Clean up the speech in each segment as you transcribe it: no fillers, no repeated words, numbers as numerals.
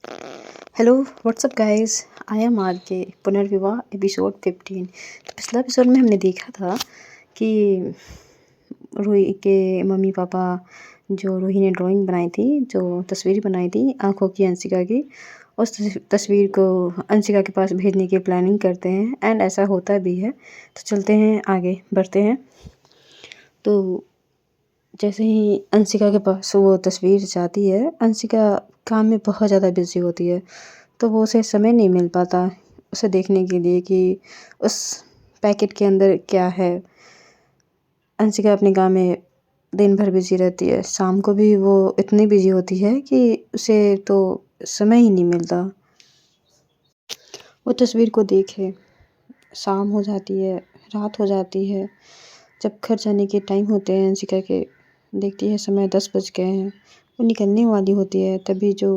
Hello, what's up guys. I am R K Punarvivah episode 15। तो पिछला episode में हमने देखा था कि रूही के मम्मी पापा जो रूही ने ड्राइंग बनाई थी, जो तस्वीर बनाई थी आँखों की अंशिका की, उस तस्वीर को अंशिका के पास भेजने की प्लानिंग करते हैं एंड ऐसा होता भी है। तो चलते हैं आगे बढ़ते हैं। तो जैसे ही अंशिका के पास वो तस्वीर जाती है, अंशिका काम में बहुत ज़्यादा बिजी होती है, तो वो उसे समय नहीं मिल पाता उसे देखने के लिए कि उस पैकेट के अंदर क्या है। अंशिका अपने काम में दिन भर बिजी रहती है, शाम को भी वो इतनी बिजी होती है कि उसे तो समय ही नहीं मिलता। वो तस्वीर को देखे शाम हो जाती है, रात हो जाती है। जब घर जाने के टाइम होते हैं अंशिका के, देखती है समय 10 बज गए हैं, वो निकलने वाली होती है। तभी जो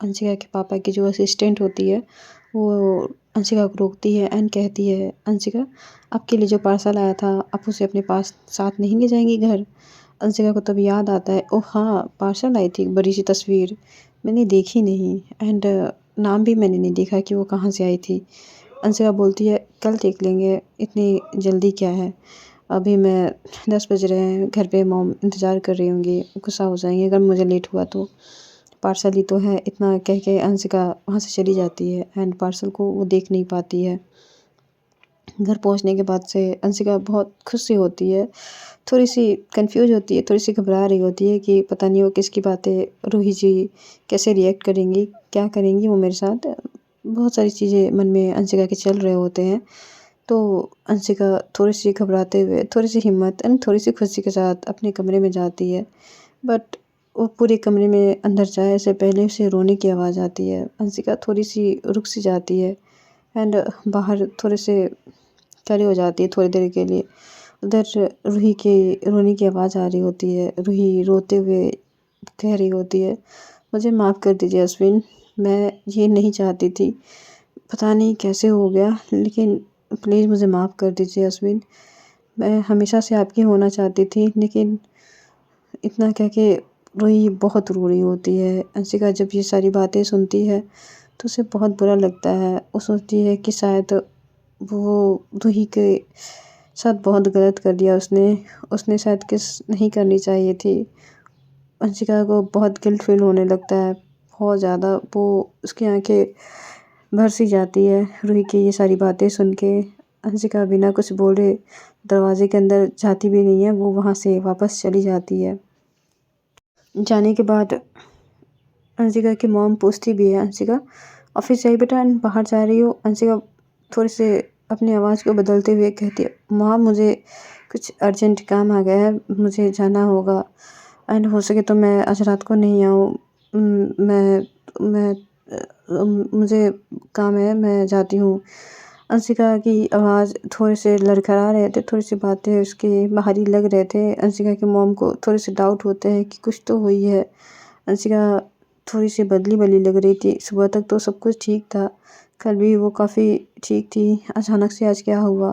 अंशिका के पापा की जो असिस्टेंट होती है, वो अंशिका को रोकती है एंड कहती है, अंशिका आपके लिए जो पार्सल आया था आप उसे अपने पास साथ नहीं ले जाएंगी घर। अंशिका को तब याद आता है, ओह हाँ, पार्सल आई थी बड़ी सी तस्वीर, मैंने देखी नहीं एंड नाम भी मैंने नहीं देखा कि वो कहाँ से आई थी। अंशिका बोलती है, कल देख लेंगे, इतनी जल्दी क्या है। अभी मैं 10 बज रहे हैं, घर पे मॉम इंतज़ार कर रही होंगी, गुस्सा हो जाएंगे अगर मुझे लेट हुआ तो। पार्सल ही तो है, इतना कह के अंशिका वहाँ से चली जाती है एंड पार्सल को वो देख नहीं पाती है। घर पहुँचने के बाद से अंशिका बहुत खुश सी होती है, थोड़ी सी कंफ्यूज होती है, थोड़ी सी घबरा रही होती है कि पता नहीं वो किसकी बातें रूही जी कैसे रिएक्ट करेंगी, क्या करेंगी वो मेरे साथ। बहुत सारी चीज़ें मन में अंशिका के चल रहे होते हैं। तो अंशिका थोड़ी सी घबराते हुए, थोड़ी सी हिम्मत एंड थोड़ी सी खुशी के साथ अपने कमरे में जाती है। बट वो पूरे कमरे में अंदर जाए से पहले उसे रोने की आवाज़ आती है। अंशिका थोड़ी सी रुक सी जाती है एंड बाहर थोड़े से खड़ी हो जाती है थोड़ी देर के लिए। उधर रूही के रोने की आवाज़ आ रही होती है। रूही रोते हुए कह रही होती है, मुझे माफ़ कर दीजिए अश्विन, मैं ये नहीं चाहती थी, पता नहीं कैसे हो गया, लेकिन प्लीज़ मुझे माफ़ कर दीजिए अश्विन। मैं हमेशा से आपकी होना चाहती थी, लेकिन इतना कह के रूही बहुत रो रही होती है। अंशिका जब ये सारी बातें सुनती है तो उसे बहुत बुरा लगता है। वो सोचती है कि शायद वो रूही के साथ बहुत गलत कर दिया उसने। उसने शायद किस नहीं करनी चाहिए थी। अंशिका को बहुत गिल्ट फील होने लगता है, बहुत ज़्यादा। वो उसकी आंखें भर सी जाती है रूही की ये सारी बातें सुन के। अंशिका बिना कुछ बोले दरवाजे के अंदर जाती भी नहीं है, वो वहाँ से वापस चली जाती है। जाने के बाद अंशिका की मॉम पूछती भी है, अंशिका ऑफिस जाइए बेटा, बाहर जा रही हो। अंशिका थोड़े से अपनी आवाज़ को बदलते हुए कहती है, मॉम मुझे कुछ अर्जेंट काम आ गया है, मुझे जाना होगा एंड हो सके तो मैं आज रात को नहीं आऊँ। मैं मुझे काम है, मैं जाती हूँ। अंशिका की आवाज़ थोड़े से लड़खड़ा रहे थे, थोड़ी सी बातें उसके बाहरी लग रहे थे। अंशिका की मॉम को थोड़े से डाउट होते हैं कि कुछ तो हुई है। अंशिका थोड़ी सी बदली-बदली लग रही थी। सुबह तक तो सब कुछ ठीक था, कल भी वो काफ़ी ठीक थी, अचानक से आज क्या हुआ?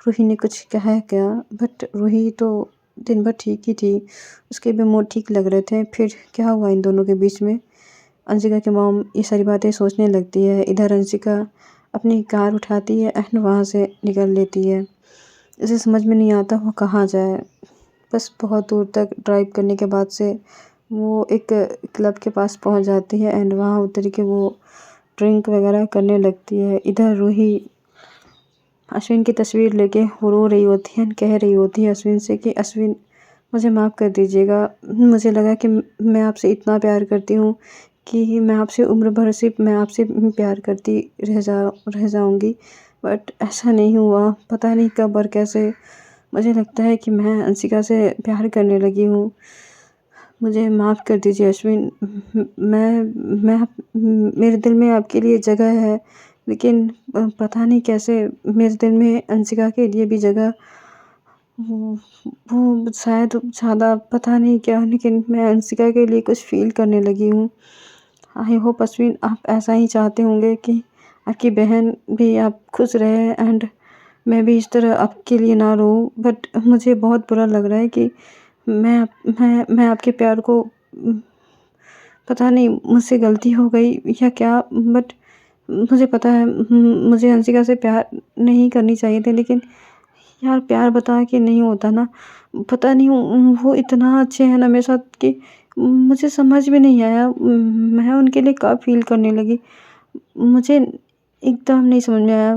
रूही ने कुछ कहा है क्या? बट रूही तो दिन भर ठीक ही थी, उसके भी मूड ठीक लग रहे थे, फिर क्या हुआ इन दोनों के बीच में? अंशिका की मॉम ये सारी बातें सोचने लगती है। इधर अंशिका अपनी कार उठाती है एंड वहाँ से निकल लेती है। उसे समझ में नहीं आता वो कहाँ जाए। बस बहुत दूर तक ड्राइव करने के बाद से वो एक क्लब के पास पहुँच जाती है एंड वहाँ उतर के वो ड्रिंक वगैरह करने लगती है। इधर रूही अश्विन की तस्वीर लेके रो रही होती है, कह रही होती है अश्विन से कि अश्विन मुझे माफ़ कर दीजिएगा। मुझे लगा कि मैं आपसे इतना प्यार करती हूँ कि मैं आपसे उम्र भर सिर्फ मैं आपसे प्यार करती रह जाऊँगी, बट ऐसा नहीं हुआ। पता नहीं कब और कैसे मुझे लगता है कि मैं अंशिका से प्यार करने लगी हूँ। मुझे माफ़ कर दीजिए अश्विन। मैं मेरे दिल में आपके लिए जगह है, लेकिन पता नहीं कैसे मेरे दिल में अंशिका के लिए भी जगह वो वो शायद ज़्यादा पता नहीं क्या, लेकिन मैं अंशिका के लिए कुछ फ़ील करने लगी हूँ। आई होप अश्विन आप ऐसा ही चाहते होंगे कि आपकी बहन भी आप खुश रहे एंड मैं भी इस तरह आपके लिए ना रोऊँ। बट मुझे बहुत बुरा लग रहा है कि मैं आपके प्यार को पता नहीं मुझसे गलती हो गई या क्या, बट मुझे पता है मुझे हंसिका से प्यार नहीं करनी चाहिए थी, लेकिन यार प्यार बता के नहीं होता ना। पता नहीं वो इतना अच्छे हैं ना मेरे साथ कि मुझे समझ में नहीं आया, मैं उनके लिए कब फ़ील करने लगी, मुझे एकदम नहीं समझ में आया।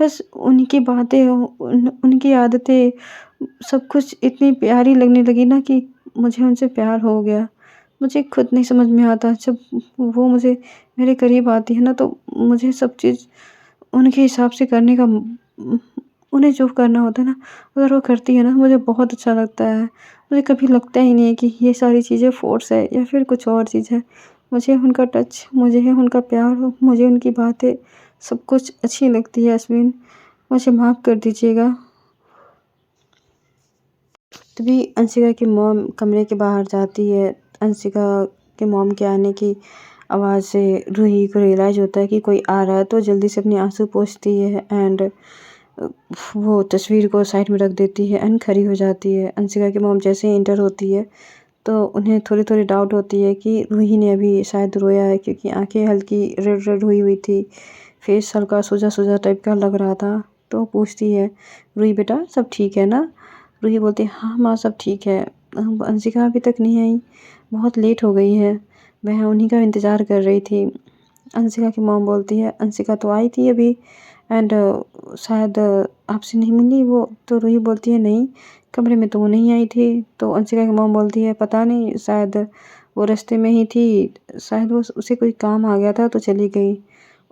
बस उनकी बातें, उनकी आदतें, सब कुछ इतनी प्यारी लगने लगी ना कि मुझे उनसे प्यार हो गया। मुझे खुद नहीं समझ में आता, जब वो मुझे मेरे करीब आती है ना तो मुझे सब चीज़ उनके हिसाब से करने का उन्हें जो करना होता है ना, अगर वो करती है ना मुझे बहुत अच्छा लगता है। मुझे कभी लगता ही नहीं है कि ये सारी चीज़ें फ़ोर्स है या फिर कुछ और चीज़ है। मुझे उनका टच, मुझे उनका प्यार, मुझे उनकी बातें सब कुछ अच्छी लगती है यास्मीन, मुझे माफ़ कर दीजिएगा। तभी अंशिका की मॉम कमरे के बाहर जाती है। अंशिका के मॉम के आने की आवाज़ से रूही को रियलाइज़ होता है कि कोई आ रहा है, तो जल्दी से अपने आँसू पोंछती है एंड वो तस्वीर को साइड में रख देती है एंड खड़ी हो जाती है। अंशिका की मॉम जैसे ही एंटर होती है तो उन्हें थोड़ी-थोड़ी डाउट होती है कि रूही ने अभी शायद रोया है, क्योंकि आँखें हल्की रेड-रेड हुई हुई थी, फेस हल्का सूजा-सूजा टाइप का लग रहा था। तो पूछती है, "रूही बेटा सब ठीक है ना?" रूही बोलती है, "हाँ माँ सब ठीक है। अंशिका अभी तक नहीं आई, बहुत लेट हो गई है। मैं उन्हीं का इंतज़ार कर रही थी।" अंशिका की मॉम बोलती है, "अंशिका तो आई थी अभी एंड शायद आपसे नहीं मिली वो?" तो रूही बोलती है, "नहीं, कमरे में तो वो नहीं आई थी।" तो अंशिका की मॉम बोलती है, "पता नहीं, शायद वो रास्ते में ही थी, शायद वो उसे कोई काम आ गया था तो चली गई।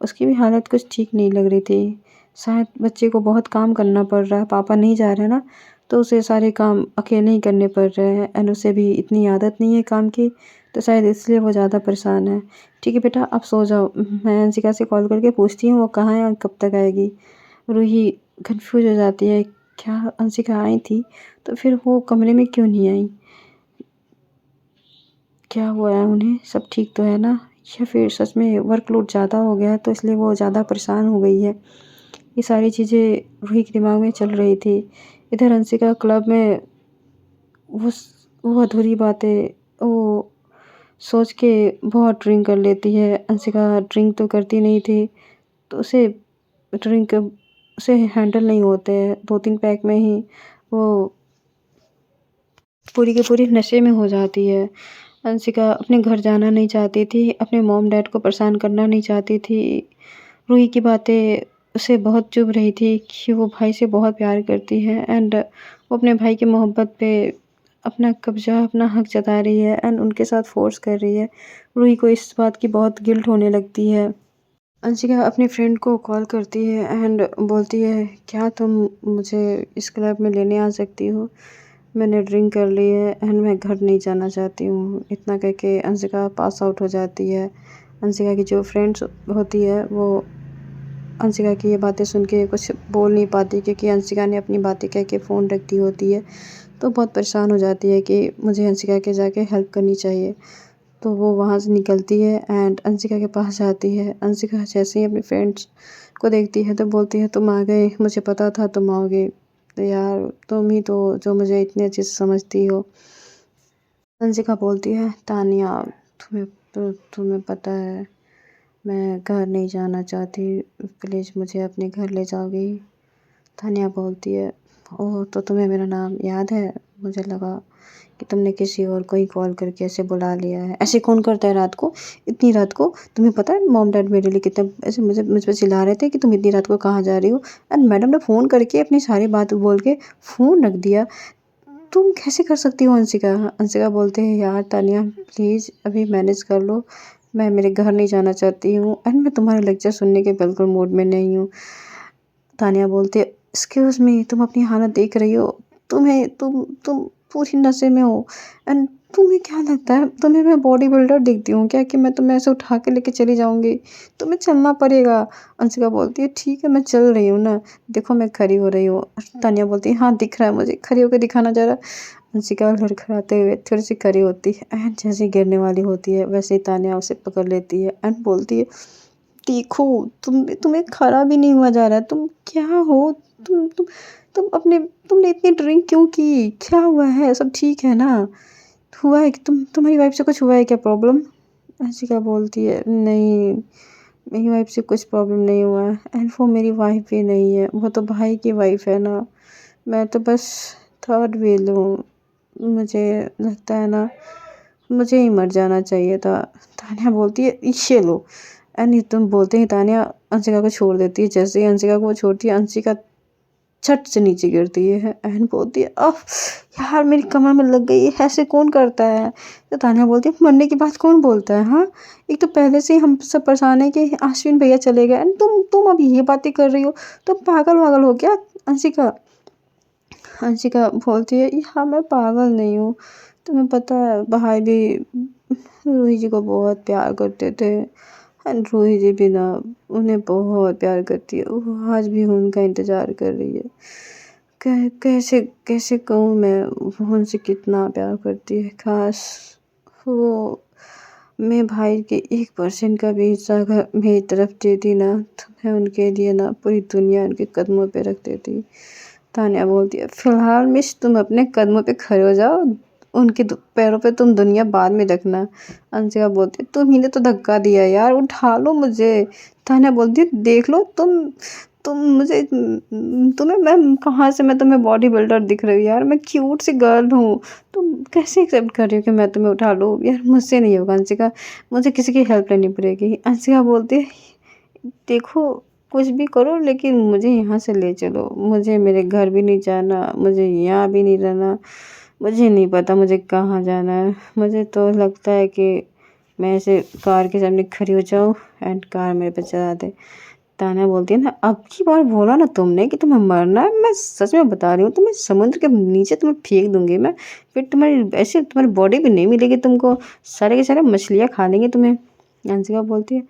उसकी भी हालत कुछ ठीक नहीं लग रही थी। शायद बच्चे को बहुत काम करना पड़ रहा है, पापा नहीं जा रहे ना, तो उसे सारे काम अकेले ही करने पड़ रहे हैं एंड उसे भी इतनी आदत नहीं है काम की, तो शायद इसलिए वो ज़्यादा परेशान है। ठीक है बेटा आप सो जाओ, मैं अंशिका से कॉल करके पूछती हूँ वो कहाँ है और कब तक आएगी।" रूही कन्फ्यूज़ हो जाती है, क्या अंशिका आई थी, तो फिर वो कमरे में क्यों नहीं आई? क्या हुआ है उन्हें? सब ठीक तो है ना? या फिर सच में वर्कलोड ज़्यादा हो गया है तो इसलिए वो ज़्यादा परेशान हो गई है? ये सारी चीज़ें रूही के दिमाग में चल रही थी। इधर अंशिका क्लब में वो स वो अधूरी बातें वो सोच के बहुत ड्रिंक कर लेती है। अंशिका ड्रिंक तो करती नहीं थी, तो उसे ड्रिंक उसे हैंडल नहीं होते हैं। 2-3 पैक में ही वो पूरी की पूरी नशे में हो जाती है। अंशिका अपने घर जाना नहीं चाहती थी, अपने मॉम-डैड को परेशान करना नहीं चाहती थी। रूही की बातें उसे बहुत चुभ रही थी कि वो भाई से बहुत प्यार करती है एंड वो अपने भाई की मोहब्बत पे अपना कब्ज़ा, अपना हक जता रही है एंड उनके साथ फ़ोर्स कर रही है। रूही को इस बात की बहुत गिल्ट होने लगती है। अंशिका अपनी फ्रेंड को कॉल करती है एंड बोलती है, "क्या तुम मुझे इस क्लब में लेने आ सकती हो? मैंने ड्रिंक कर ली है एंड मैं घर नहीं जाना चाहती हूँ।" इतना कह के अंशिका पास आउट हो जाती है। अंशिका की जो फ्रेंड्स होती है वो अंशिका की ये बातें सुन के कुछ बोल नहीं पाती, क्योंकि अंशिका ने अपनी बातें कह के फ़ोन रख दी होती है। तो बहुत परेशान हो जाती है कि मुझे अंशिका के जाके हेल्प करनी चाहिए। तो वो वहाँ से निकलती है एंड अंशिका के पास जाती है। अंशिका जैसे ही अपनी फ्रेंड्स को देखती है तो बोलती है, "तुम आ गए, मुझे पता था तुम आओगे। तो यार तुम ही तो जो मुझे इतनी अच्छे से समझती हो।" अंशिका बोलती है, "तानिया तुम्हें पता है मैं घर नहीं जाना चाहती, प्लीज़ मुझे अपने घर ले जाओगी?" तानिया बोलती है, "ओह! तो तुम्हें मेरा नाम याद है? मुझे लगा कि तुमने किसी और को ही कॉल करके ऐसे बुला लिया है। ऐसे कौन करता है रात को? इतनी रात को? तुम्हें पता है मॉम-डैड मेरे लिए कितने ऐसे मुझ पे चिल्ला रहे थे कि तुम इतनी रात को कहाँ जा रही हो?" एंड मैडम ने फ़ोन करके अपनी सारी बात बोल के फ़ोन रख दिया। तुम कैसे कर सकती हो अंशिका? अंशिका बोलते हैं, "यार तानिया प्लीज़ अभी मैनेज कर लो। मैं मेरे घर नहीं जाना चाहती हूँ एंड मैं तुम्हारे लेक्चर सुनने के बिल्कुल मूड में नहीं हूँ।" तानिया बोलती है, "एक्सक्यूज़ मी तुम अपनी हालत देख रही हो? तुम पूरी नशे में हो एंड तुम्हें क्या लगता है तुम्हें मैं बॉडी बिल्डर दिखती हूँ क्या कि मैं तुम्हें ऐसे उठा के लेके चली जाऊँगी? तुम्हें चलना पड़ेगा।" अंशिका बोलती है, "ठीक है मैं चल रही हूँ ना, देखो मैं खड़ी हो रही हूँ।" तानिया बोलती है, "हाँ दिख रहा है मुझे, खड़ी होके दिखाना ज़रा।" अंशिका लड़खड़ाते हुए थोड़ी-सी खड़ी होती है एंड जैसे ही गिरने वाली होती है वैसे ही तानिया उसे पकड़ लेती है एंड बोलती है, देखो तुम्हें खड़ा भी नहीं हुआ जा रहा है, तुम क्या हो? तुम अपने तुमने इतनी ड्रिंक क्यों की? क्या हुआ है? सब ठीक है ना? हुआ है कि तुम्हारी वाइफ़ से कुछ हुआ है क्या प्रॉब्लम? अंशिका बोलती है नहीं, मेरी वाइफ से कुछ प्रॉब्लम नहीं हुआ है एंड वो मेरी वाइफ भी नहीं है, वो तो भाई की वाइफ है ना। मैं तो बस थर्ड व्हील हूँ। मुझे लगता है ना, मुझे ही मर जाना चाहिए था। तान्या बोलती है ये लो, एंड तुम बोलते ही तान्या अंशिका को छोड़ देती है। जैसे ही अंशिका को वो छोड़ती है, अंशिका छट से नीचे गिरती है एंड बोलती है अह यार मेरी कमर में लग गई, ऐसे कौन करता है। तो तान्या बोलती है मरने की बात कौन बोलता है, हाँ। एक तो पहले से ही हम सब परेशान है कि अश्विन भैया चले गए एंड तुम अभी ये बातें कर रही हो, तुम पागल वागल हो क्या। अंशिका अंशिका बोलती है हाँ मैं पागल नहीं हूँ, तुम्हें पता है भाई भी रूही जी को बहुत प्यार करते थे एंड रूही जी भी ना उन्हें बहुत प्यार करती है, वो आज भी उनका इंतज़ार कर रही है। कैसे कैसे कहूँ मैं, वो उनसे कितना प्यार करती है। काश वो मैं भाई के 1% का भी हिस्सा अगर मेरी तरफ देती ना, तो मैं उनके लिए ना पूरी दुनिया उनके कदमों पे रख देती। तान्या बोलती है फिलहाल मिस तुम अपने कदमों पे खड़े हो जाओ, उनके पैरों पे तुम दुनिया बाद में रखना। अंशिका बोलती है तुम ही ने तो धक्का दिया यार, उठा लो मुझे। तान्या बोलती है देख लो तुम मुझे तुम्हें मैं कहाँ से मैं तुम्हें बॉडी बिल्डर दिख रही हूँ यार, मैं क्यूट सी गर्ल हूँ। तुम कैसे एक्सेप्ट कर रही हो कि मैं तुम्हें उठा लूँ यार, मुझसे नहीं होगा अंशिका, मुझे किसी की हेल्प लेनी पड़ेगी। अंशिका बोलती है देखो कुछ भी करो लेकिन मुझे यहाँ से ले चलो, मुझे मेरे घर भी नहीं जाना, मुझे यहाँ भी नहीं रहना, मुझे नहीं पता मुझे कहाँ जाना है। मुझे तो लगता है कि मैं ऐसे कार के सामने खड़ी हो जाऊँ एंड कार मेरे पे चला दे। तान्या बोलती है ना अब की बार बोला ना तुमने कि तुम्हें मरना है, मैं सच में बता रही हूँ तुम्हें समुद्र के नीचे तुम्हें फेंक दूंगी मैं, फिर तुम्हारी ऐसे तुम्हारी बॉडी भी नहीं मिलेगी तुमको, सारे के सारे मछलियाँ खा लेंगे तुम्हें। अंशिका बोलती है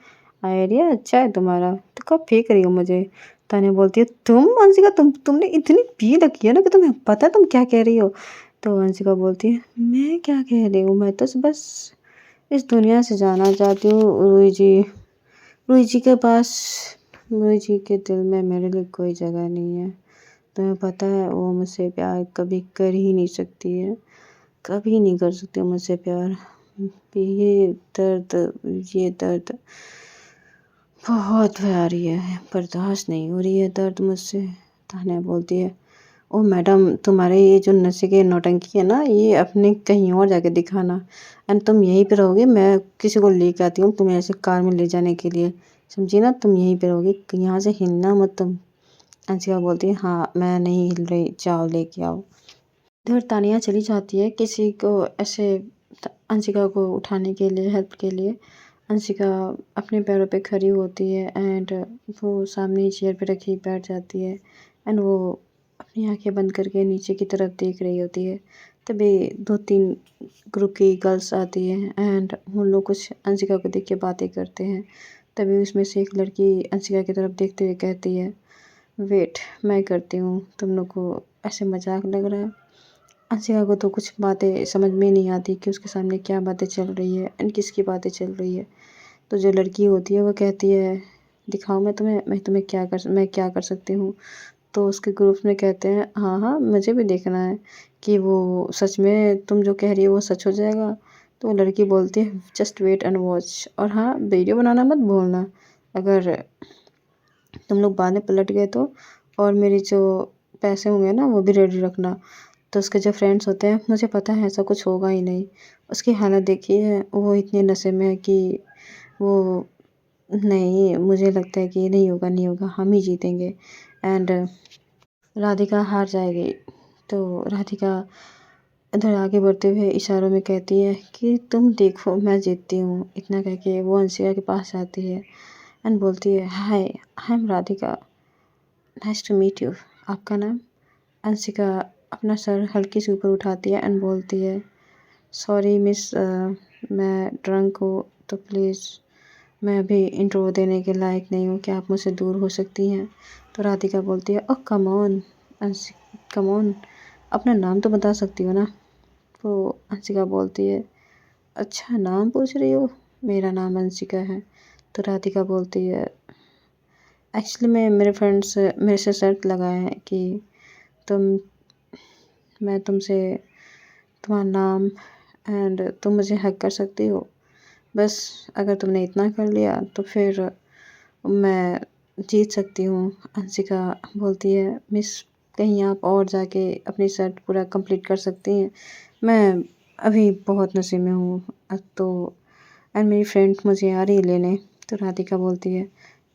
आइडिया अच्छा है तुम्हारा, तो कब फेंक रही हो मुझे। तान्या बोलती है तुम अंशिका तुमने इतनी पी रखी है ना कि तुम्हें पता है तुम क्या कह रही हो। तो अंशिका बोलती है मैं क्या कह रही हूँ, मैं तो बस इस दुनिया से जाना चाहती हूँ रूही जी के पास। रूही जी के दिल में मेरे लिए कोई जगह नहीं है, तुम्हें पता है वो मुझसे प्यार कभी कर ही नहीं सकती है, कभी नहीं कर सकती मुझसे प्यार। ये दर्द बहुत भारी है, बर्दाश्त नहीं हो रही है दर्द मुझसे। तान्या बोलती है ओ मैडम तुम्हारे ये जो नशे के नौटंकी है ना, ये अपने कहीं और जाके दिखाना एंड तुम यहीं पे रहोगे, मैं किसी को लेके आती हूँ तुम्हें ऐसे कार में ले जाने के लिए, समझी ना, तुम यहीं पे रहोगे, यहाँ से हिलना मत तुम। अंशिका बोलती है हाँ मैं नहीं हिल रही, जाओ लेके आओ। इधर तानिया चली जाती है किसी को ऐसे अंशिका को उठाने के लिए, हेल्प के लिए। अंशिका अपने पैरों पे खड़ी होती है एंड वो सामने चेयर पे रखी बैठ जाती है एंड वो अपनी आंखें बंद करके नीचे की तरफ देख रही होती है। तभी 2-3 ग्रुप की गर्ल्स आती हैं एंड उन लोग कुछ अंशिका को देख के बातें करते हैं। तभी उसमें से एक लड़की अंशिका की तरफ देखते हुए कहती है वेट मैं करती हूँ, तुम लोग को ऐसे मजाक लग रहा है। अंशिका को तो कुछ बातें समझ में नहीं आती कि उसके सामने क्या बातें चल रही है एंड किसकी बातें चल रही है। तो जो लड़की होती है वो कहती है दिखाऊं मैं क्या कर सकती हूँ। तो उसके ग्रुप में कहते हैं हाँ हाँ मुझे भी देखना है कि वो सच में तुम जो कह रही हो वो सच हो जाएगा। तो वो लड़की बोलती है जस्ट वेट एंड वॉच, और हाँ वीडियो बनाना मत भूलना अगर तुम लोग बाद में पलट गए तो, और मेरे जो पैसे होंगे ना वो भी रेडी रखना। तो उसके जो फ्रेंड्स होते हैं मुझे पता है ऐसा कुछ होगा ही नहीं, उसकी हालत देखी है, वो इतने नशे में है कि वो नहीं, मुझे लगता है कि नहीं होगा हम ही जीतेंगे एंड राधिका हार जाएगी। तो राधिका इधर आगे बढ़ते हुए इशारों में कहती है कि तुम देखो मैं जीतती हूँ, इतना कह के वो अंशिका के पास जाती है एंड बोलती है hi I am Radhika, nice to meet you, आपका नाम। अंशिका अपना सर हल्के से ऊपर उठाती है एंड बोलती है सॉरी मिस, मैं ड्रंक हूँ तो प्लीज़ मैं अभी इंट्रो देने के लायक नहीं हूँ, क्या आप मुझसे दूर हो सकती हैं। तो राधिका बोलती है ओह कम ऑन कम ऑन, अपना नाम तो बता सकती हो ना। तो अंशिका बोलती है अच्छा नाम पूछ रही हो, मेरा नाम अंशिका है। तो राधिका बोलती है एक्चुअली में मेरे फ्रेंड्स मेरे से शर्त लगाए हैं कि तुम मैं तुमसे तुम्हारा नाम एंड तुम मुझे हक कर सकती हो। बस अगर तुमने इतना कर लिया तो फिर मैं जीत सकती हूँ। अंशिका बोलती है, मिस कहीं आप और जाके अपनी शर्ट पूरा कंप्लीट कर सकती हैं। मैं अभी बहुत नशे में हूँ। तो एंड मेरी फ्रेंड मुझे आ रही है लेने। तो राधिका बोलती है,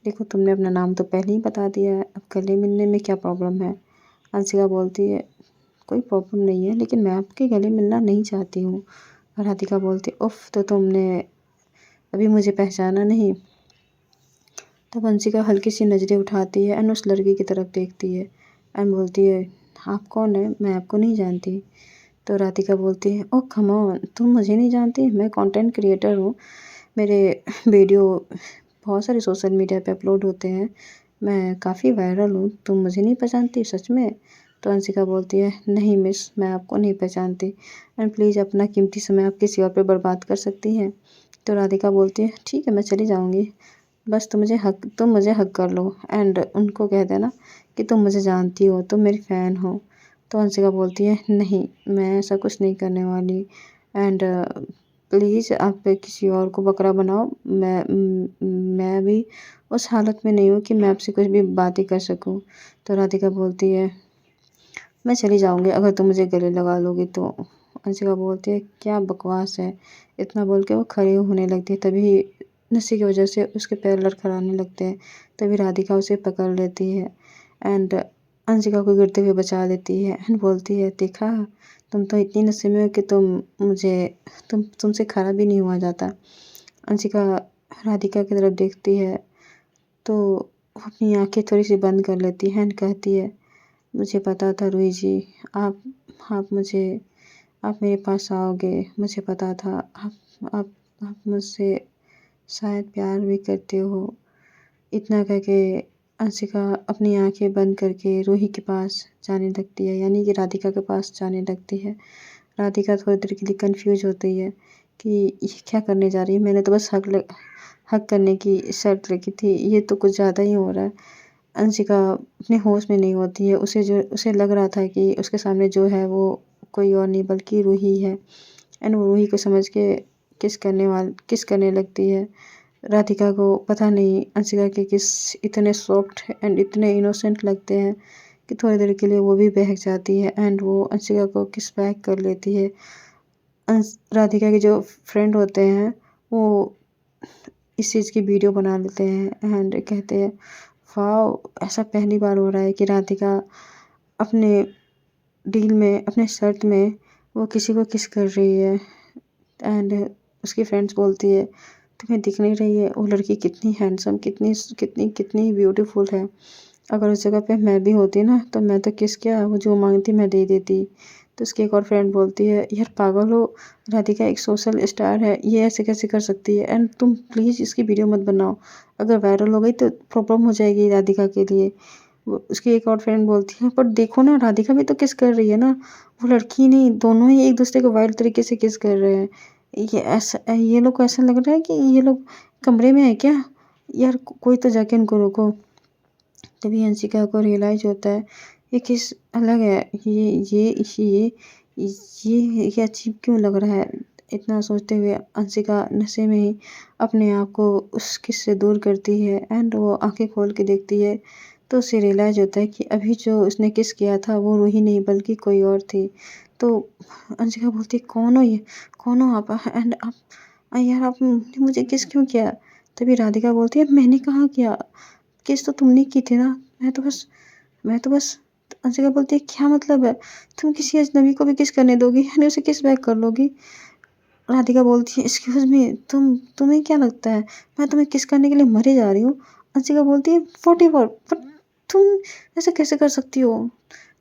देखो तुमने अपना नाम तो पहले ही बता दिया है, अब गले मिलने में क्या प्रॉब्लम है। अंशिका बोलती है, कोई प्रॉब्लम नहीं है, लेकिन मैं आपके गले मिलना नहीं चाहती हूँ। राधिका बोलती है, उफ़, तो तुमने अभी मुझे पहचाना नहीं। तब अंशिका हल्की सी नज़रें उठाती है एंड उस लड़की की तरफ देखती है एंड बोलती है, आप कौन है, मैं आपको नहीं जानती। तो राधिका बोलती है, ओह कम ऑन, तुम मुझे नहीं जानती, मैं कंटेंट क्रिएटर हूँ। मेरे वीडियो बहुत सारे सोशल मीडिया पे अपलोड होते हैं, मैं काफ़ी वायरल हूँ, तुम मुझे नहीं पहचानती सच में। तो अंशिका बोलती है, नहीं मिस, मैं आपको नहीं पहचानती एंड प्लीज़ अपना कीमती समय आप किसी और पे बर्बाद कर सकती हैं। तो राधिका बोलती है, ठीक है, मैं चली जाऊँगी, बस तुम मुझे हग कर लो एंड उनको कह देना कि तुम मुझे जानती हो, तुम मेरी फ़ैन हो। तो अंशिका बोलती है, नहीं, मैं ऐसा कुछ नहीं करने वाली एंड प्लीज़ आप किसी और को बकरा बनाओ। मैं भी उस हालत में नहीं हूँ कि मैं आपसे कुछ भी बात ही कर सकूँ। तो राधिका बोलती है, मैं चली जाऊँगी अगर तुम मुझे गले लगा लोगी तो। अंशिका बोलती है, क्या बकवास है। इतना बोल के वो खड़ी होने लगती है, तभी नशे की वजह से उसके पैर लड़खड़ाने लगते हैं। तभी राधिका उसे पकड़ लेती है एंड अंशिका को गिरते हुए बचा लेती है एंड बोलती है, देखा, तुम तो इतनी नशे में हो कि तुमसे खड़ा भी नहीं हुआ जाता। अंशिका राधिका की तरफ देखती है तो वो अपनी आँखें थोड़ी-सी बंद कर लेती है एंड कहती है, मुझे पता था रूही जी, आप आप मुझे आप मेरे पास आओगे, मुझे पता था। आप आप मुझसे शायद प्यार भी करते हो। इतना कह के अंशिका अपनी आँखें बंद करके रूही के पास जाने लगती है, यानी कि राधिका के पास जाने लगती है। राधिका थोड़ी देर के लिए कन्फ्यूज़ होती है कि ये क्या करने जा रही है, मैंने तो बस हग करने की शर्त रखी थी, ये तो कुछ ज़्यादा ही हो रहा है। अंशिका अपने होश में नहीं होती है, उसे लग रहा था कि उसके सामने जो है वो कोई और नहीं बल्कि रूही है एंड वो रूही को समझ के किस करने लगती है। राधिका को पता नहीं अंशिका के किस इतने सॉफ्ट एंड इतने इनोसेंट लगते हैं कि थोड़ी देर के लिए वो भी बहक जाती है एंड वो अंशिका को किस बैक कर लेती है। राधिका के जो फ्रेंड होते हैं वो इस चीज़ की वीडियो बना लेते हैं एंड कहते हैं, वाओ, ऐसा पहली बार हो रहा है कि राधिका अपने अपने शर्ट में वो किसी को किस कर रही है एंड उसकी फ्रेंड्स बोलती है, तुम्हें दिख नहीं रही है वो लड़की कितनी हैंडसम, कितनी कितनी कितनी ब्यूटीफुल है। अगर उस जगह पे मैं भी होती ना तो मैं तो किस क्या, वो जो मांगती मैं दे देती। तो उसकी एक और फ्रेंड बोलती है, यार पागल हो, राधिका एक सोशल स्टार है, ये ऐसे कैसे कर सकती है एंड तुम प्लीज़ इसकी वीडियो मत बनाओ, अगर वायरल हो गई तो प्रॉब्लम हो जाएगी राधिका के लिए। वो उसकी एक और फ्रेंड बोलती है, पर देखो ना, राधिका भी तो किस कर रही है ना, वो लड़की नहीं, दोनों ही एक दूसरे को वाइल्ड तरीके से किस कर रहे हैं। ये लोग को ऐसा लग रहा है कि ये लोग कमरे में है क्या? यार कोई तो जाके इनको रोको। तभी अंशिका को रियलाइज़ होता है, ये किस अलग है, ये अजीब क्यों लग रहा है। इतना सोचते हुए अंशिका नशे में ही अपने आप को उस किस से दूर करती है एंड वो आँखें खोल के देखती है तो उसे रियलाइज़ होता है कि अभी जो उसने किस किया था वो रूही नहीं बल्कि कोई और थी। तो अंशिका बोलती है, कौन हो ये? कौन हो आप? एंड आप यार आपने मुझे किस क्यों किया? तभी राधिका बोलती है, मैंने कहाँ किया? किस तो तुमने की थी ना, मैं तो बस। तो अंशिका बोलती है, क्या मतलब है? तुम किसी अजनबी को भी किस करने दोगी यानी उसे किस बैक कर लोगी? राधिका बोलती है, एक्सक्यूज़ मी, तुम्हें क्या लगता है मैं तुम्हें किस करने के लिए मरे जा रही हूँ? अंशिका बोलती है, व्हाटएवर, बट तुम ऐसा कैसे कर सकती हो?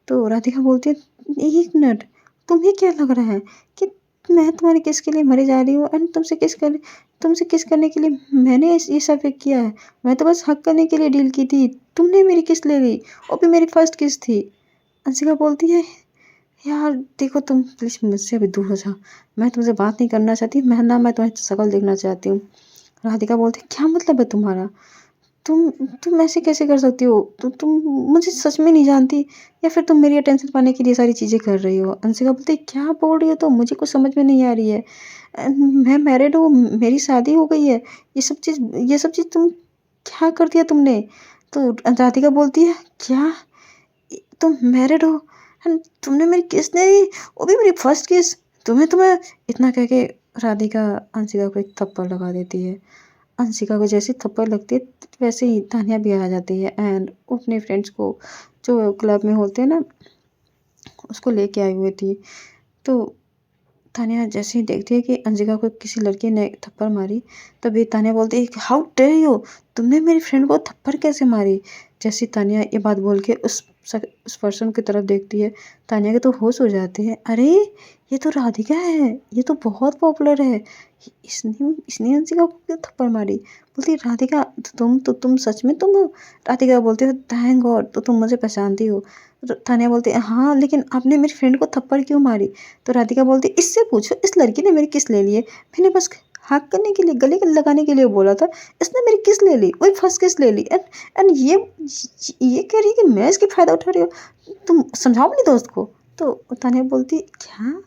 तो राधिका बोलती है, एक मिनट, तुम्हें क्या लग रहा है कि मैं तुम्हारे किस के लिए मरे जा रही हूँ एंड तुमसे किस करने के लिए मैंने ये सब किया है? मैं तो बस हग करने के लिए डील की थी, तुमने मेरी किस ले ली, वो भी मेरी फर्स्ट किस थी। अंशिका बोलती है, यार देखो, तुम प्लीज़ मुझसे अभी दूर हो जाओ, मैं तुमसे बात नहीं करना चाहती, मैं तुम्हारी शक्ल देखना चाहती हूँ। राधिका बोलती है, क्या मतलब है तुम्हारा? तुम तुम ऐसे कैसे कर सकती हो? तुम मुझे सच में नहीं जानती या फिर तुम मेरी अटेंशन पाने के लिए सारी चीज़ें कर रही हो?" अंशिका बोलती है, "क्या बोल रही हो तुम? मुझे कुछ समझ में नहीं आ रही है। मैं मैरिड हूँ, मेरी शादी हो गई है। ये सब चीज़ तुम क्या कर दिया तुमने?" तो राधिका बोलती है, "क्या? तुम मैरिड हो एंड तुमने मेरी किस ले ली, वो भी मेरी फर्स्ट किस। तुम्हें" इतना कह के राधिका अंशिका को एक थप्पड़ लगा देती है। अंशिका को जैसे थप्पड़ लगती है वैसे ही तान्या भी आ जाती है एंड वो अपने फ्रेंड्स को जो क्लब में होते हैं ना उसको लेके आई हुई थी। तो तान्या जैसे ही देखती है कि अंशिका को किसी लड़के ने थप्पड़ मारी, तभी तान्या बोलती है, हाउ डेयर यू, तुमने मेरी फ्रेंड को थप्पड़ कैसे मारी? जैसे तान्या ये बात बोल के उस पर्सन की तरफ देखती है, तान्या के तो होश हो जाते हैं। अरे ये तो राधिका है, ये तो बहुत पॉपुलर है। इसने इसने अंशिका को क्यों थप्पड़ मारी? बोलती है, राधिका तुम सच में तुम हो? राधिका बोलती है, थैंक गॉड तो तुम मुझे पहचानती हो। तो तान्या बोलती है, हाँ लेकिन आपने मेरी फ्रेंड को थप्पड़ क्यों मारी? तो राधिका बोलती है, इससे पूछो इस लड़की ने मेरी किस ले ली है। मैंने बस हग करने के लिए गले लगाने के लिए बोला था, इसने मेरी किस ले ली, वही फर्स्ट किस ले ली। एंड ये कह रही है कि मैं इसकी फ़ायदा उठा रही हूँ। तुम समझाओ अपनी दोस्त को। तो तान्या बोलती है, क्या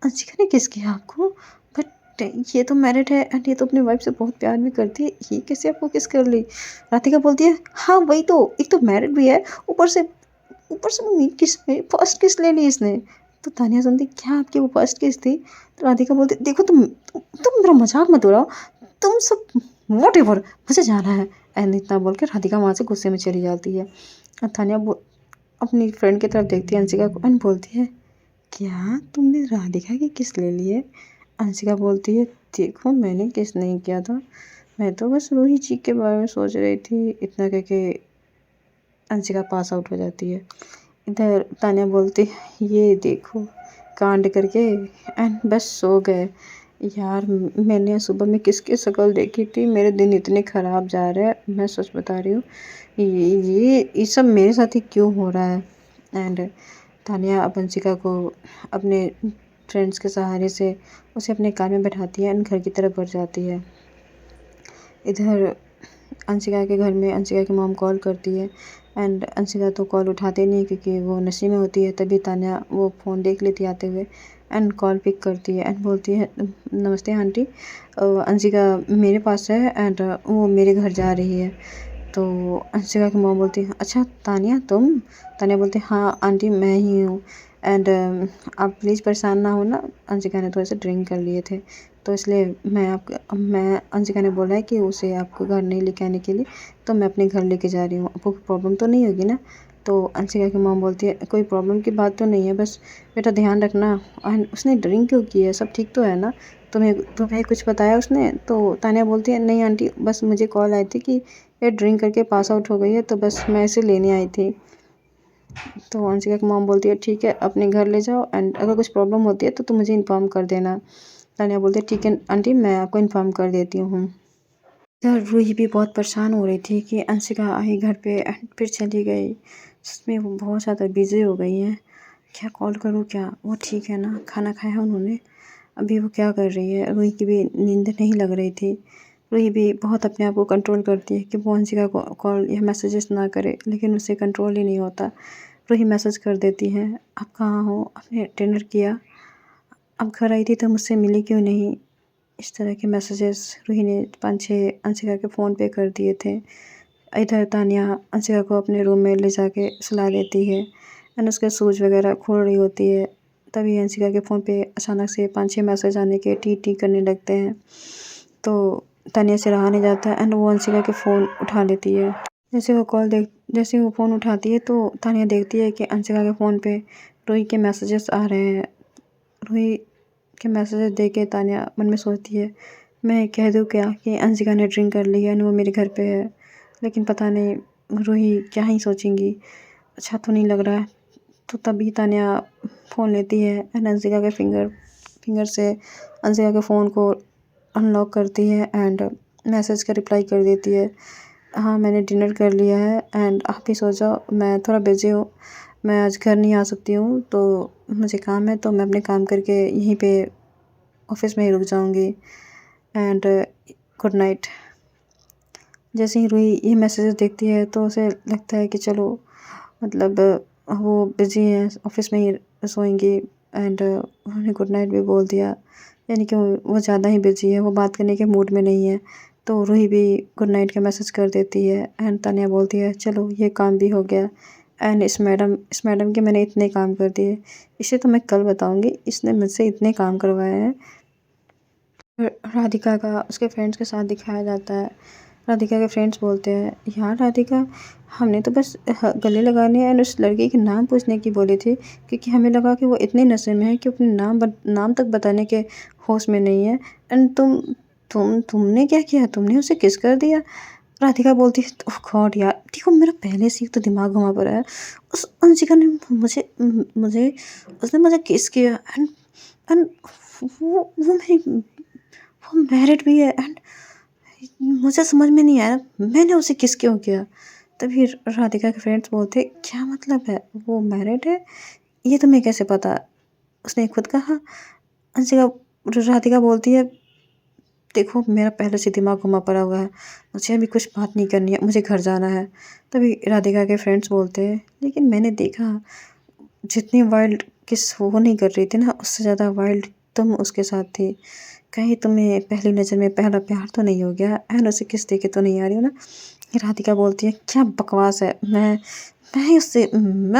अंशिका ने किस किया आपको? बट ये तो मैरिड है एंड ये तो अपनी वाइफ से बहुत प्यार भी करती है, ये कैसे आपको किस कर ली? राधिका बोलती है, हाँ वही तो, एक तो मैरिड भी है, ऊपर से मेरी किस मेरी फर्स्ट किस ले ली इसने। तो तान्या सुनती, क्या आपकी वो फर्स्ट किस थी? तो राधिका बोलती, देखो तुम मेरा मजाक मत उड़ाओ, तुम सब व्हाटएवर, मुझे जाना है। एंड इतना बोल के राधिका वहाँ से गुस्से में चली जाती है। और तान्या अपनी फ्रेंड की तरफ देखती है अंशिका को एंड बोलती है, क्या तुमने राधिका की किस ले ली है? अंशिका बोलती है, देखो मैंने किस नहीं किया था, मैं तो बस रूही जी के बारे में सोच रही थी। इतना कह के अंशिका पास आउट हो जाती है। इधर तान्या बोलती, ये देखो कांड करके एंड बस सो गए। यार मैंने सुबह में किसकी शक्ल देखी थी, मेरे दिन इतने ख़राब जा रहे हैं, मैं सच बता रही हूँ। ये सब मेरे साथ ही क्यों हो रहा है? एंड तान्या अब अंशिका को अपने फ्रेंड्स के सहारे से उसे अपने कार में बैठाती है एंड घर की तरफ बढ़ जाती है। इधर अंशिका के घर में अंशिका की मॉम कॉल करती है एंड अंशिका तो कॉल उठाते नहीं क्योंकि वो नशे में होती है। तभी तान्या वो फ़ोन देख लेती है आते हुए एंड कॉल पिक करती है एंड बोलती है, नमस्ते आंटी, अंशिका मेरे पास है एंड वो मेरे घर जा रही है। तो अंशिका की मॉम बोलती है, अच्छा तान्या तुम? तान्या बोलती है, हाँ आंटी मैं ही हूँ एंड आप प्लीज़ परेशान ना हो ना, अंशिका ने थोड़े से ड्रिंक कर लिए थे तो इसलिए मैं अंशिका ने बोला है कि उसे आपको घर नहीं लेके आने के लिए, तो मैं अपने घर लेके जा रही हूँ, आपको प्रॉब्लम तो नहीं होगी ना? तो अंशिका की मॉम बोलती है, कोई प्रॉब्लम की बात तो नहीं है, बस बेटा ध्यान रखना। एंड उसने ड्रिंक क्यों की है, सब ठीक तो है ना? तुम्हें कुछ बताया उसने? तो तान्या बोलती है, नहीं आंटी बस मुझे कॉल आई थी कि ये ड्रिंक करके पास आउट हो गई है, तो बस मैं इसे लेने आई थी। तो अंशिका की मॉम बोलती है, ठीक है अपने घर ले जाओ एंड अगर कुछ प्रॉब्लम होती है तो तुम मुझे इन्फॉर्म कर देना। तान्या बोलती है, ठीक है आंटी मैं आपको इन्फॉर्म कर देती हूँ। इधर रूही भी बहुत परेशान हो रही थी कि अंशिका आई घर पे एंड फिर चली गई। सच में वो बहुत ज़्यादा बिज़ी हो गई हैं। क्या कॉल करूँ क्या? वो ठीक है ना? खाना खाया उन्होंने? अभी वो क्या कर रही है? रूही की भी नींद नहीं लग रही थी। रूही भी बहुत अपने आप को कंट्रोल करती है कि वो अंशिका को कॉल या मैसेजेस ना करे, लेकिन उससे कंट्रोल ही नहीं होता। रूही मैसेज कर देती है, आप कहाँ हो? आपने डिनर किया? अब घर आई थी तो मुझसे मिली क्यों नहीं? इस तरह के मैसेजेस रूही ने 5-6 अंशिका के फ़ोन पे कर दिए थे। इधर तान्या अंशिका को अपने रूम में ले जाके सुला देती है एंड उसके शूज़ वगैरह खोल रही होती है। तभी अंशिका के फ़ोन पे अचानक से 5-6 मैसेज आने के टी टी करने लगते हैं। तो तान्या से रहा नहीं जाता एंड वो अंशिका के फ़ोन उठा लेती है। जैसे वो फ़ोन उठाती है तो तान्या देखती है कि अंशिका के फ़ोन पे रूही के मैसेजेस आ रहे हैं। रूही के मैसेजेस देख के तान्या मन में सोचती है, मैं कह दूँ क्या कि अंशिका ने ड्रिंक कर ली है एंड वो मेरे घर पे है। लेकिन पता नहीं रूही क्या ही सोचेंगी, अच्छा तो नहीं लग रहा है। तो तभी तान्या फ़ोन लेती है एंड अंशिका के फिंगर से अंशिका के फ़ोन को अनलॉक करती है एंड मैसेज का रिप्लाई कर देती है, हाँ मैंने डिनर कर लिया है एंड आप भी सो जाओ, मैं थोड़ा बिज़ी हूँ, मैं आज घर नहीं आ सकती हूँ, तो मुझे काम है तो मैं अपने काम करके यहीं पे ऑफ़िस में ही रुक जाऊँगी एंड गुड नाइट। जैसे ही रूही ये मैसेजेस देखती है तो उसे लगता है कि चलो मतलब वो बिज़ी हैं, ऑफ़िस में ही सोएँगी एंड उन्होंने गुड नाइट भी बोल दिया। यानी कि वो ज़्यादा ही बिज़ी है, वो बात करने के मूड में नहीं है। तो रूही भी गुड नाइट का मैसेज कर देती है एंड तान्या बोलती है चलो ये काम भी हो गया एंड इस मैडम के मैंने इतने काम कर दिए, इसे तो मैं कल बताऊँगी, इसने मुझसे इतने काम करवाए हैं। राधिका का उसके फ्रेंड्स के साथ दिखाया जाता है। राधिका के फ्रेंड्स बोलते हैं यार राधिका, हमने तो बस गले लगाने एंड उस लड़की के नाम पूछने की बोली थी, क्योंकि हमें लगा कि वो इतने नशे में है कि अपने नाम तक बताने के होश में नहीं है। एंड तुमने क्या किया, तुमने उसे किस कर दिया। राधिका बोलती है ओह गॉड यार, देखो मेरा पहले से ही तो दिमाग घुमा पड़ा है। उस अंशिका ने मुझे उसने मुझे किस किया एंड वो मेरी वो मैरिड भी है एंड मुझे समझ में नहीं आया मैंने उसे किस क्यों किया। तभी राधिका के फ्रेंड्स बोलते क्या मतलब है, वो मैरिड है, ये तुम्हें कैसे पता, उसने खुद कहा। अंशिका राधिका बोलती है देखो मेरा पहले से दिमाग घुमा पड़ा हुआ है, मुझे अभी कुछ बात नहीं करनी है, मुझे घर जाना है। तभी राधिका के फ्रेंड्स बोलते हैं लेकिन मैंने देखा जितनी वाइल्ड किस वो नहीं कर रही थी ना, उससे ज़्यादा वाइल्ड तुम उसके साथ थी। कहीं तुम्हें पहली नज़र में पहला प्यार तो नहीं हो गया एंड उसे किस दे के तो नहीं आ रही हो ना। राधिका बोलती है क्या बकवास है, मैं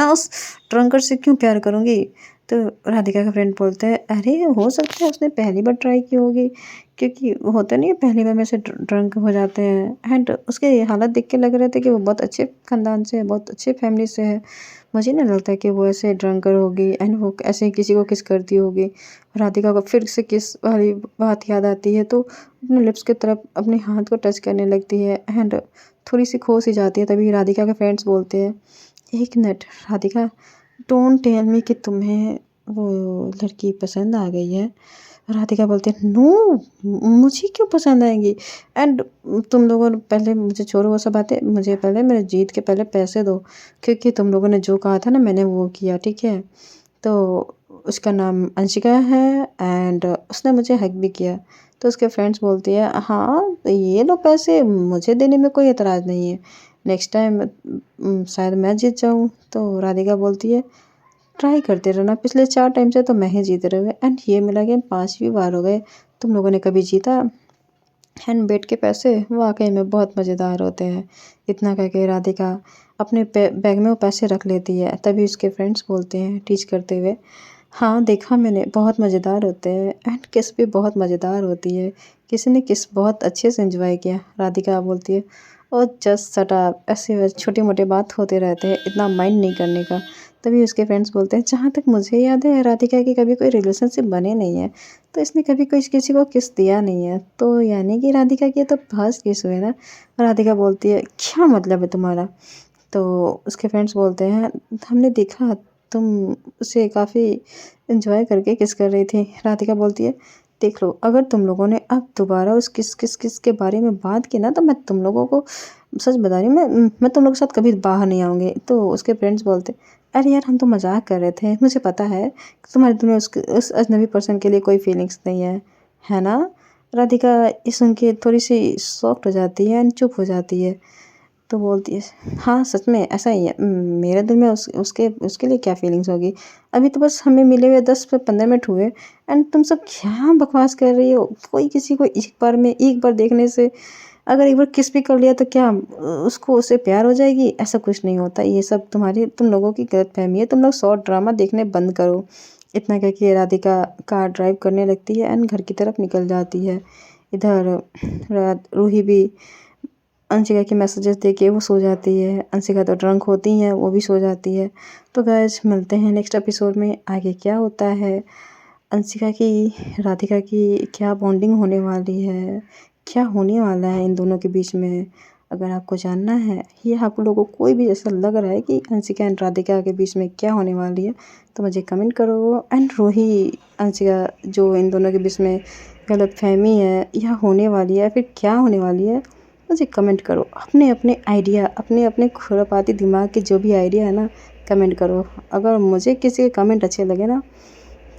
उस ड्रंकर से क्यों प्यार करूँगी। तो राधिका का फ्रेंड बोलते हैं अरे हो सकता है उसने पहली बार ट्राई की होगी, क्योंकि होता नहीं है पहली बार में से ड्रंक हो जाते हैं एंड उसके हालत देख के लग रहे थे कि वो बहुत अच्छे ख़ानदान से है, बहुत अच्छे फैमिली से है। मुझे नहीं लगता कि वो ऐसे ड्रंकर होगी एंड वो ऐसे ही किसी को किस करती होगी। राधिका को फिर से किस वाली बात याद आती है तो अपने लिप्स की तरफ अपने हाथ को टच करने लगती है एंड थोड़ी सी खो सी जाती है। तभी राधिका के फ्रेंड्स बोलते हैं एक minute Radhika, don't tell me कि तुम्हें वो लड़की पसंद आ गई है। राधिका बोलती है नो, मुझे क्यों पसंद आएगी एंड तुम लोगों ने पहले मुझे छोड़ो वो सब बातें, मुझे पहले मेरे जीत के पहले पैसे दो, क्योंकि तुम लोगों ने जो कहा था ना मैंने वो किया, ठीक है। तो उसका नाम अंशिका है एंड उसने मुझे हक भी किया। तो उसके फ्रेंड्स बोलती है हाँ ये लो पैसे, मुझे देने में कोई एतराज़ नहीं है, नेक्स्ट टाइम शायद मैं जीत जाऊँ। तो राधिका बोलती है ट्राई करते रहना, पिछले 4 टाइम से तो मैं ही जीत रही हूँ एंड ये मिला के 5वीं बार हो गए तुम लोगों ने कभी जीता। हैंड बेट के पैसे वाकई में बहुत मज़ेदार होते हैं। इतना कह के राधिका अपने बैग में वो पैसे रख लेती है। तभी उसके फ्रेंड्स बोलते हैं टीच करते हुए हाँ देखा मैंने, बहुत मज़ेदार होते हैं एंड किस भी बहुत मज़ेदार होती है, किसी ने किस बहुत अच्छे से एंजॉय किया। राधिका बोलती है और जस्ट सट अप, ऐसे छोटे मोटे बात होते रहते हैं, इतना माइंड नहीं करने का। तभी उसके फ्रेंड्स बोलते हैं जहाँ तक मुझे याद है राधिका की कभी कोई रिलेशनशिप बने नहीं है, तो इसने कभी कोई किसी को किस दिया नहीं है, तो यानी कि राधिका की तो फर्स्ट किस हुए ना। राधिका बोलती है क्या मतलब है तुम्हारा। तो उसके फ्रेंड्स बोलते हैं हमने देखा तुम उसे काफ़ी एंजॉय करके किस कर रही थी। राधिका बोलती है देख लो अगर तुम लोगों ने अब दोबारा उस किस के बारे में बात की ना तो मैं तुम लोगों को सच बता रही हूँ, मैं तुम लोगों के साथ कभी बाहर नहीं आऊँगी। तो उसके फ्रेंड्स बोलते अरे यार हम तो मजाक कर रहे थे, मुझे पता है कि तुम्हारे दिल में उस अजनबी पर्सन के लिए कोई फीलिंग्स नहीं है ना। राधिका ये सुन के थोड़ी सी सॉफ्ट हो जाती है एंड चुप हो जाती है। तो बोलती है हाँ सच में ऐसा ही है, मेरे दिल में उसके उसके लिए क्या फीलिंग्स होगी, अभी तो बस हमें मिले हुए 10 से 15 मिनट हुए एंड तुम सब क्या बकवास कर रही हो। कोई किसी को एक बार देखने से अगर एक बार किस भी कर लिया तो क्या उसको उससे प्यार हो जाएगी, ऐसा कुछ नहीं होता, ये सब तुम लोगों की गलतफहमी है, तुम लोग शॉर्ट ड्रामा देखने बंद करो। इतना कह के राधिका कार ड्राइव करने लगती है एंड घर की तरफ निकल जाती है। इधर रूही भी अंशिका के मैसेजेस देख के वो सो जाती है। अंशिका तो ड्रंक होती हैं, वो भी सो जाती है। तो गाइस मिलते हैं नेक्स्ट एपिसोड में, आगे क्या होता है, अंशिका की राधिका की क्या बॉन्डिंग होने वाली है, क्या होने वाला है इन दोनों के बीच में। अगर आपको जानना है या आप लोगों को कोई भी ऐसा लग रहा है कि अंशिका एंड राधिका के बीच में क्या होने वाली है तो मुझे कमेंट करो। एंड रूही अंशिका जो इन दोनों के बीच में गलतफहमी है या होने वाली है फिर क्या होने वाली है, मुझे कमेंट करो। अपने अपने आइडिया, अपने अपने खुरापाती दिमाग के जो भी आइडिया है ना कमेंट करो। अगर मुझे किसी के कमेंट अच्छे लगे ना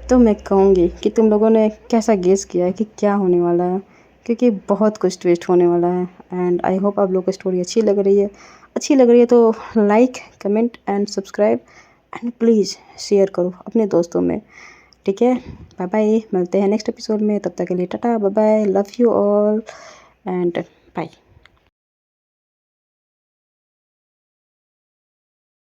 तो मैं कहूँगी कि तुम लोगों ने कैसा गेस किया है कि क्या होने वाला है। क्योंकि बहुत कुछ ट्विस्ट होने वाला है। एंड आई होप आप लोग को स्टोरी अच्छी लग रही है तो like comment and subscribe and please share करो अपने दोस्तों में। ठीक है, बाय बाय, मिलते हैं नेक्स्ट एपिसोड में। तब तक के लिए tata bye bye, love you all and bye.